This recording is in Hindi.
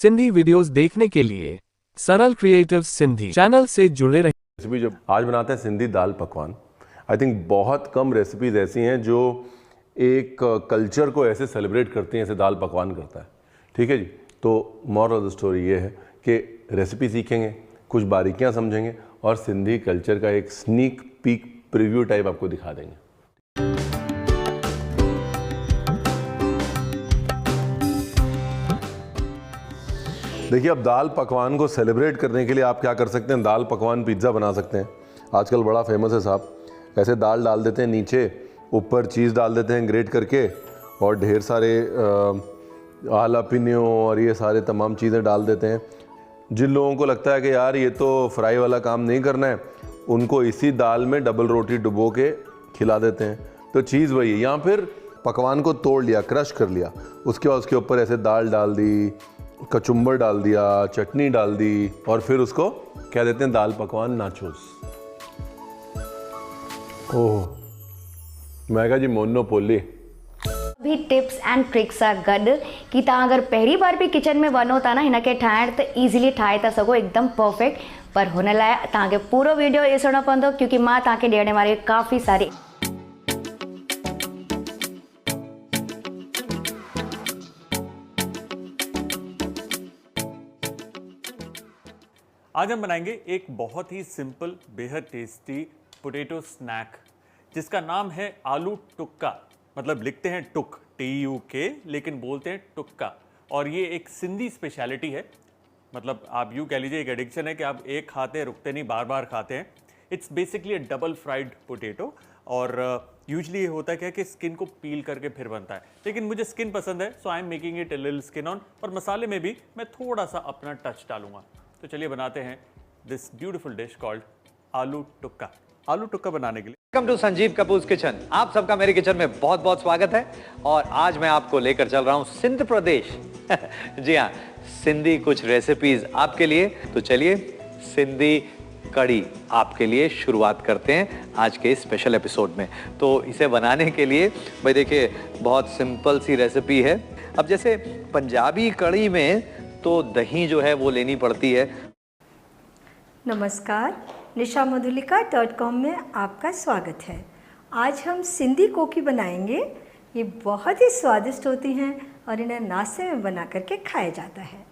सिंधी वीडियोस देखने के लिए सरल क्रिएटिव सिंधी चैनल से जुड़े रहिए। रेसिपी जो आज बनाते हैं सिंधी दाल पकवान। आई थिंक बहुत कम रेसिपीज़ ऐसी हैं जो एक कल्चर को ऐसे सेलिब्रेट करती हैं जैसे दाल पकवान करता है। ठीक है जी। तो मोरल ऑफ द स्टोरी ये है कि रेसिपी सीखेंगे, कुछ बारीकियां समझेंगे और सिंधी कल्चर का एक स्नीक पीक प्रीव्यू टाइप आपको दिखा देंगे। देखिए, अब दाल पकवान को सेलिब्रेट करने के लिए आप क्या कर सकते हैं, दाल पकवान पिज़्ज़ा बना सकते हैं। आजकल बड़ा फेमस है साहब। ऐसे दाल डाल देते हैं, नीचे ऊपर चीज़ डाल देते हैं ग्रेट करके और ढेर सारे हालापिनो और ये सारे तमाम चीज़ें डाल देते हैं। जिन लोगों को लगता है कि यार ये तो फ्राई वाला काम नहीं करना है, उनको इसी दाल में डबल रोटी डुबो के खिला देते हैं। तो चीज़ वही है। या फिर पकवान को तोड़ लिया, क्रश कर लिया, उसके बाद उसके ऊपर ऐसे दाल डाल दी, कचुम्बर डाल दिया, चटनी डाल दी और फिर उसको कह देते हैं दाल पकवान नाचोस। ओह, मैं कहा जी मोनोपोली। भी टिप्स एंड ट्रिक्स आ गॾु कि तव्हां अगरि पहिरीं बार बि किचन में वञो था न हिनखे ठाहिण त ईज़िली ठाहे था सघो एकदम परफेक्ट। पर हुन लाइ तव्हांखे पूरो वीडियो ॾिसणो पवंदो क्योंकि मां तव्हांखे ॾियण वारी काफ़ी सारी आज हम बनाएंगे एक बहुत ही सिंपल बेहद टेस्टी पोटैटो स्नैक जिसका नाम है आलू टुक्का। मतलब लिखते हैं टुक TUK लेकिन बोलते हैं टुक्का। और ये एक सिंधी स्पेशलिटी है। मतलब आप यूँ कह लीजिए एक एडिक्शन है कि आप एक खाते हैं रुकते नहीं, बार बार खाते हैं। It's basically a double fried potato. और यूजली ये होता है क्या कि स्किन को पील करके फिर बनता है, लेकिन मुझे स्किन पसंद है so I am making it a little skin on. और मसाले में भी मैं थोड़ा सा अपना टच डालूंगा। तो चलिए बनाते हैं दिस ब्यूटीफुल डिश कॉल्ड आलू टुक्का। आलू टुक्का बनाने के लिए welcome to Sanjeev Kapoor's kitchen. आप सबका मेरे किचन में बहुत बहुत स्वागत है। और आज मैं आपको लेकर चल रहा हूं सिंध प्रदेश। जी हाँ, सिंधी कुछ रेसिपीज आपके लिए। तो चलिए सिंधी कड़ी आपके लिए शुरुआत करते हैं आज के स्पेशल एपिसोड में। तो इसे बनाने के लिए भाई देखिए बहुत सिंपल सी रेसिपी है। अब जैसे पंजाबी कड़ी में तो दही जो है वो लेनी पड़ती है। नमस्कार, nishamodulika.com में आपका स्वागत है। आज हम सिंधी कोकी बनाएंगे। ये बहुत ही स्वादिष्ट होती हैं और इन्हें नाश्ते में बना करके खाया जाता है।